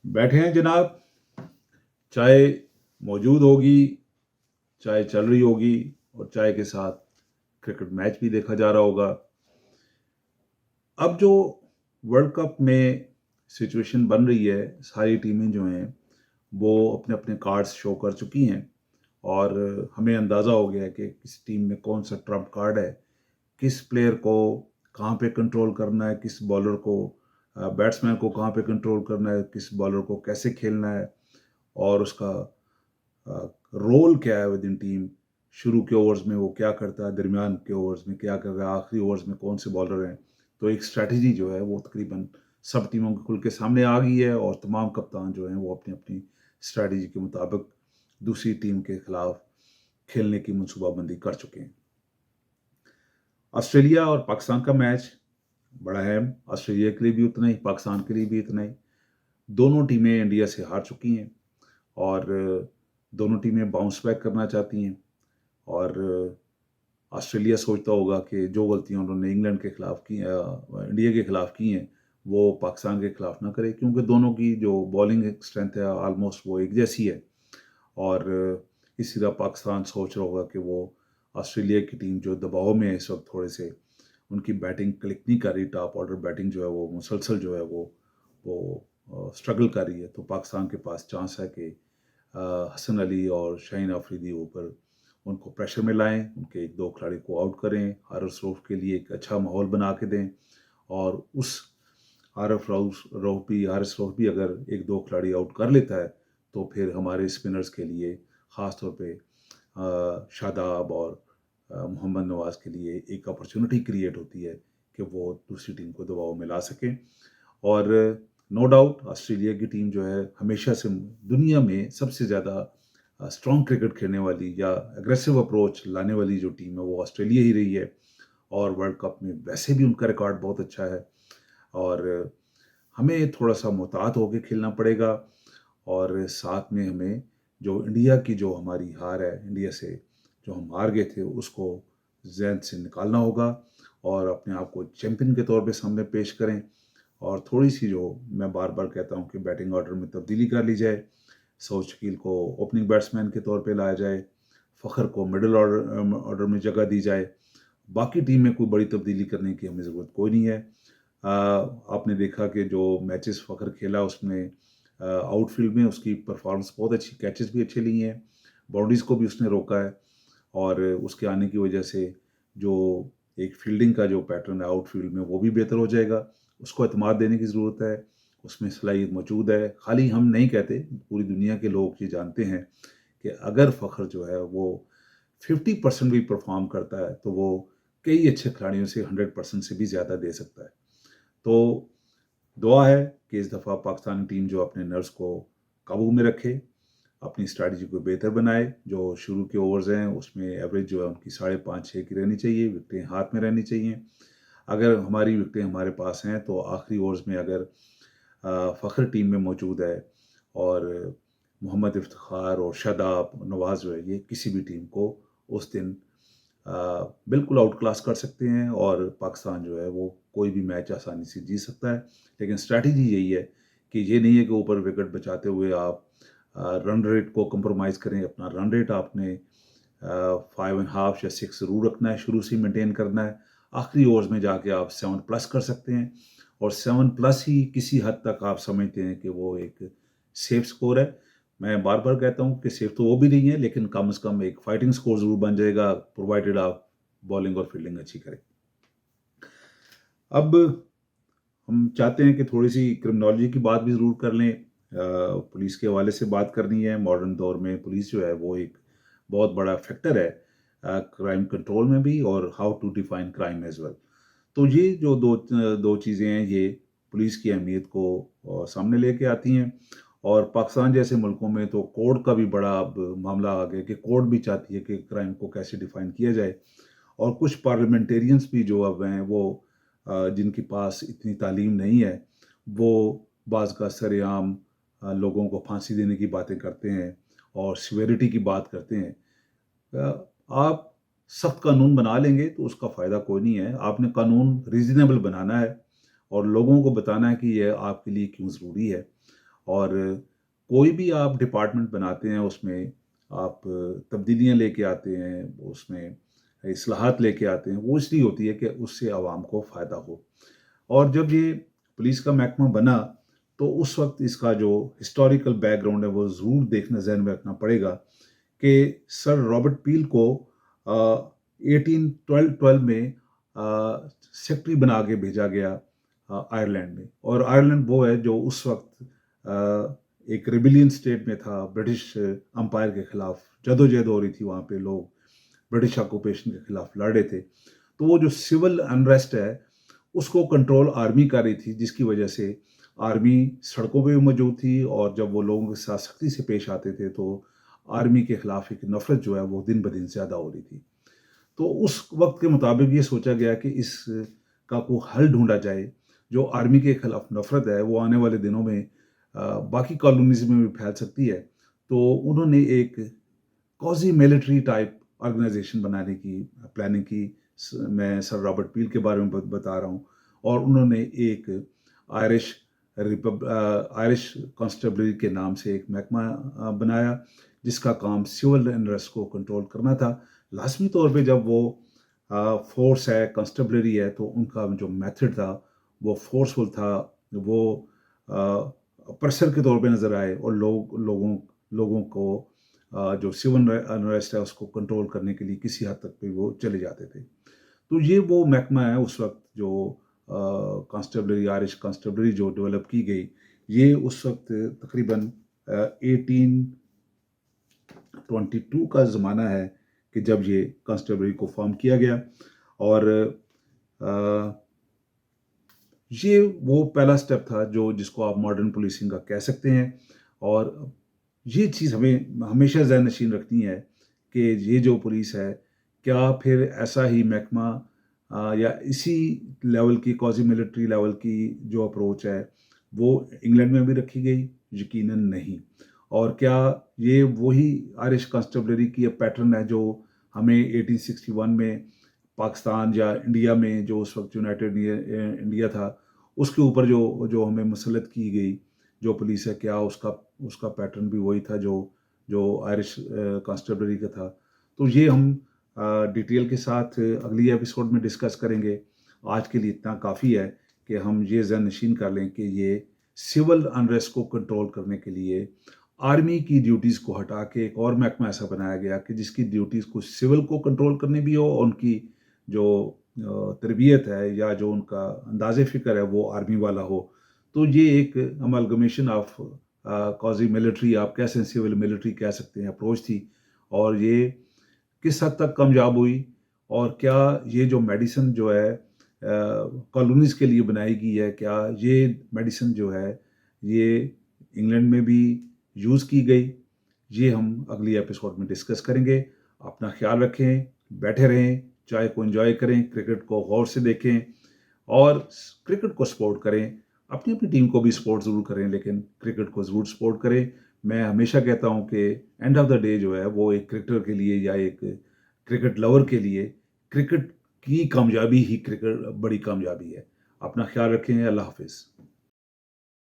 बैठे हैं जनाब। चाय मौजूद होगी, चाय चल रही होगी और चाय के साथ क्रिकेट मैच भी देखा जा रहा होगा। अब जो वर्ल्ड कप में सिचुएशन बन रही है, सारी टीमें जो हैं वो अपने अपने कार्ड्स शो कर चुकी हैं और हमें अंदाज़ा हो गया है कि किस टीम में कौन सा ट्रम्प कार्ड है, किस प्लेयर को कहाँ पे कंट्रोल करना है, किस बॉलर को बैट्समैन को कहाँ पे कंट्रोल करना है, किस बॉलर को कैसे खेलना है और उसका रोल क्या है विद इन टीम। शुरू के ओवर्स में वो क्या करता है, दरमियान के ओवर्स में क्या कर रहा है, आखिरी ओवर्स में कौन से बॉलर हैं। तो एक स्ट्रैटेजी जो है वो तकरीबन सब टीमों के खुल के सामने आ गई है और तमाम कप्तान जो हैं वो अपनी अपनी स्ट्रैटेजी के मुताबिक दूसरी टीम के खिलाफ खेलने की मनसूबाबंदी कर चुके हैं। ऑस्ट्रेलिया और पाकिस्तान का मैच बड़ा अहम, ऑस्ट्रेलिया के लिए भी उतना ही, पाकिस्तान के लिए भी इतना ही। दोनों टीमें इंडिया से हार चुकी हैं और दोनों टीमें बाउंस बैक करना चाहती हैं और ऑस्ट्रेलिया सोचता होगा कि जो गलतियां उन्होंने इंग्लैंड के खिलाफ की, इंडिया के खिलाफ की हैं, वो पाकिस्तान के खिलाफ ना करे, क्योंकि दोनों की जो बॉलिंग स्ट्रेंथ है ऑलमोस्ट वो एक जैसी है। और इसी तरह पाकिस्तान सोच रहा होगा कि वो ऑस्ट्रेलिया की टीम जो दबाव में है इस वक्त, थोड़े से उनकी बैटिंग क्लिक नहीं कर रही, टॉप ऑर्डर बैटिंग जो है वो मुसलसल जो है वो स्ट्रगल कर रही है, तो पाकिस्तान के पास चांस है कि हसन अली और शाहीन अफरीदी ऊपर उनको प्रेशर में लाएं, उनके एक दो खिलाड़ी को आउट करें, हारिस रऊफ के लिए एक अच्छा माहौल बना के दें और उस हारिस रऊफ भी अगर एक दो खिलाड़ी आउट कर लेता है तो फिर हमारे स्पिनर्स के लिए ख़ास तौर पे शादाब और मोहम्मद नवाज़ के लिए एक अपॉर्चुनिटी क्रिएट होती है कि वो दूसरी टीम को दबाव में ला सकें। और नो डाउट ऑस्ट्रेलिया की टीम जो है हमेशा से दुनिया में सबसे ज़्यादा स्ट्रॉन्ग क्रिकेट खेलने वाली या एग्रेसिव अप्रोच लाने वाली जो टीम है वो ऑस्ट्रेलिया ही रही है और वर्ल्ड कप में वैसे भी उनका रिकॉर्ड बहुत अच्छा है और हमें थोड़ा सा मुहतात होकर खेलना पड़ेगा और साथ में हमें जो इंडिया की जो हमारी हार है, इंडिया से जो हम हार गए थे, उसको जहन से निकालना होगा और अपने आप को चैंपियन के तौर पे सामने पेश करें और थोड़ी सी जो मैं बार बार कहता हूँ कि बैटिंग ऑर्डर में तब्दीली कर ली जाए। सऊद शकील को ओपनिंग बैट्समैन के तौर पे लाया जाए, फ़खर को मिडिल ऑर्डर में जगह दी जाए। बाकी टीम में कोई बड़ी तब्दीली करने की हमें ज़रूरत कोई नहीं है। आपने देखा कि जो मैचेस फ़खर खेला उसमें आउटफील्ड में उसकी परफॉर्मेंस बहुत अच्छी, कैचेस भी अच्छे लिए हैं, बाउंड्रीज़ को भी उसने रोका है और उसके आने की वजह से जो एक फील्डिंग का जो पैटर्न है आउटफील्ड में वो भी बेहतर हो जाएगा। उसको एतमाद देने की ज़रूरत है, उसमें सलाहियत मौजूद है। खाली हम नहीं कहते, पूरी दुनिया के लोग ये जानते हैं कि अगर फ़खर जो है वो 50% भी परफॉर्म करता है तो वो कई अच्छे खिलाड़ियों से 100% से भी ज़्यादा दे सकता है। तो दुआ है कि इस दफ़ा पाकिस्तानी टीम जो अपने नर्व्स को काबू में रखे, अपनी स्ट्रैटेजी को बेहतर बनाए। जो शुरू के ओवर्स हैं उसमें एवरेज जो है उनकी 5.5-6 की रहनी चाहिए, विकटें हाथ में रहनी चाहिए। अगर हमारी विकटें हमारे पास हैं तो आखिरी ओवर्स में अगर फ़खर टीम में मौजूद है और मोहम्मद इफ्तिखार और शादाब नवाज़ जो है ये किसी भी टीम को उस दिन बिल्कुल आउट क्लास कर सकते हैं और पाकिस्तान जो है वो कोई भी मैच आसानी से जीत सकता है। लेकिन स्ट्रैटेजी यही है कि ये नहीं है कि ऊपर विकेट बचाते हुए आप रन रेट को कंप्रोमाइज़ करें। अपना रन रेट आपने 5.5 या 6 ज़रूर रखना है, शुरू से मेंटेन करना है। आखिरी ओवर्स में जाके आप 7 प्लस कर सकते हैं और 7 प्लस ही किसी हद तक आप समझते हैं कि वो एक सेफ स्कोर है। मैं बार बार कहता हूँ कि सेफ तो वो भी नहीं है, लेकिन कम से कम एक फाइटिंग स्कोर ज़रूर बन जाएगा, प्रोवाइडेड आप बॉलिंग और फील्डिंग अच्छी करें। अब हम चाहते हैं कि थोड़ी सी क्रिमिनोलॉजी की बात भी ज़रूर कर लें। पुलिस के हवाले से बात करनी है। मॉडर्न दौर में पुलिस जो है वो एक बहुत बड़ा फैक्टर है क्राइम कंट्रोल में भी और how to define crime as well. तो ये जो दो चीज़ें हैं ये पुलिस की अहमियत को सामने लेके आती हैं और पाकिस्तान जैसे मुल्कों में तो कोर्ट का भी बड़ा अब मामला आ गया कि कोर्ट भी चाहती है कि क्राइम को कैसे डिफाइन किया जाए और कुछ पार्लियामेंटेरियंस भी जो अब हैं वो जिनके पास इतनी तालीम नहीं है वो बाज़ का सरेआम लोगों को फांसी देने की बातें करते हैं और सिवेरिटी की बात करते हैं। आप सख्त कानून बना लेंगे तो उसका फ़ायदा कोई नहीं है। आपने कानून रीज़नेबल बनाना है और लोगों को बताना है कि यह आपके लिए क्यों ज़रूरी है اور کوئی بھی آپ ڈپارٹمنٹ بناتے ہیں اس میں آپ تبدیلیاں لے کے آتے ہیں، اس میں اصلاحات لے کے آتے ہیں، وہ اس لیے ہوتی ہے کہ اس سے عوام کو فائدہ ہو۔ اور جب یہ پولیس کا محکمہ بنا تو اس وقت اس کا جو ہسٹوریکل بیک گراؤنڈ ہے وہ ضرور دیکھنا ذہن میں رکھنا پڑے گا کہ سر رابرٹ پیل کو 1812 میں سیکٹری بنا کے بھیجا گیا آئرلینڈ میں، اور آئرلینڈ وہ ہے جو اس وقت ایک ریبیلین سٹیٹ میں تھا، برٹش امپائر کے خلاف جدوجہد ہو رہی تھی، وہاں پہ لوگ برٹش آکوپیشن کے خلاف لڑ رہے تھے۔ تو وہ جو سول انریسٹ ہے اس کو کنٹرول آرمی کر رہی تھی، جس کی وجہ سے آرمی سڑکوں پہ بھی موجود تھی، اور جب وہ لوگوں کے ساتھ سختی سے پیش آتے تھے تو آرمی کے خلاف ایک نفرت جو ہے وہ دن بدن زیادہ ہو رہی تھی۔ تو اس وقت کے مطابق یہ سوچا گیا کہ اس کا کوئی حل ڈھونڈا جائے۔ جو آرمی کے خلاف نفرت ہے وہ آنے والے دنوں میں باقی کالونیز میں بھی پھیل سکتی ہے، تو انہوں نے ایک کوزی ملٹری ٹائپ آرگنائزیشن بنانے کی پلاننگ کی۔ میں سر رابرٹ پیل کے بارے میں بتا رہا ہوں، اور انہوں نے ایک آئرش آئرش کانسٹیبلری کے نام سے ایک محکمہ بنایا جس کا کام سول انریسٹ کو کنٹرول کرنا تھا۔ لازمی طور پہ جب وہ فورس ہے، کانسٹیبلری ہے، تو ان کا جو میتھڈ تھا وہ فورسفل تھا، وہ پریشر کے طور پہ نظر آئے، اور لوگوں کو جو سول انریسٹ ہے اس کو کنٹرول کرنے کے لیے کسی حد تک پہ وہ چلے جاتے تھے۔ تو یہ وہ محکمہ ہے اس وقت جو کانسٹیبلری، آئرش کانسٹیبلری جو ڈیولپ کی گئی، یہ اس وقت تقریباً 1822 کا زمانہ ہے کہ جب یہ کانسٹیبلری کو فارم کیا گیا، اور یہ وہ پہلا سٹیپ تھا جس کو آپ ماڈرن پولیسنگ کا کہہ سکتے ہیں۔ اور یہ چیز ہمیں ہمیشہ ذہن نشین رکھنی ہے کہ یہ جو پولیس ہے، کیا پھر ایسا ہی محکمہ یا اسی لیول کی کوزی ملٹری لیول کی جو اپروچ ہے وہ انگلینڈ میں بھی رکھی گئی؟ یقیناً نہیں۔ اور کیا یہ وہی آئرش کانسٹیبلری کی پیٹرن ہے جو ہمیں 1861 میں پاکستان یا انڈیا میں جو اس وقت یونائٹڈ انڈیا تھا اس کے اوپر جو ہمیں مسلط کی گئی جو پولیس ہے، کیا اس کا پیٹرن بھی وہی تھا جو آئرش کانسٹیبلری کا تھا؟ تو یہ ہم ڈیٹیل کے ساتھ اگلی ایپیسوڈ میں ڈسکس کریں گے۔ آج کے لیے اتنا کافی ہے کہ ہم یہ ذہن نشین کر لیں کہ یہ سول انریسٹ کو کنٹرول کرنے کے لیے آرمی کی ڈیوٹیز کو ہٹا کے ایک اور محکمہ ایسا بنایا گیا کہ جس کی ڈیوٹیز کو سول کو کنٹرول کرنے بھی ہو، اور ان کی جو تربیت ہے یا جو ان کا انداز فکر ہے وہ آرمی والا ہو۔ تو یہ ایک امالگمیشن آف کوزی ملٹری، آپ کہہ سکتے ہیں سول ملٹری کہہ سکتے ہیں، اپروچ تھی، اور یہ کس حد تک کامیاب ہوئی، اور کیا یہ جو میڈیسن جو ہے کالونیز کے لیے بنائی گئی ہے، کیا یہ میڈیسن جو ہے یہ انگلینڈ میں بھی یوز کی گئی؟ یہ ہم اگلی ایپیسوڈ میں ڈسکس کریں گے۔ اپنا خیال رکھیں، بیٹھے رہیں، چائے کو انجوائے کریں، کرکٹ کو غور سے دیکھیں، اور کرکٹ کو سپورٹ کریں۔ اپنی ٹیم کو بھی سپورٹ ضرور کریں، لیکن کرکٹ کو ضرور سپورٹ کریں۔ میں ہمیشہ کہتا ہوں کہ اینڈ آف دا ڈے جو ہے وہ ایک کرکٹر کے لیے یا ایک کرکٹ لور کے لیے کرکٹ کی کامیابی ہی کرکٹ بڑی کامیابی ہے۔ اپنا خیال رکھیں، اللہ حافظ۔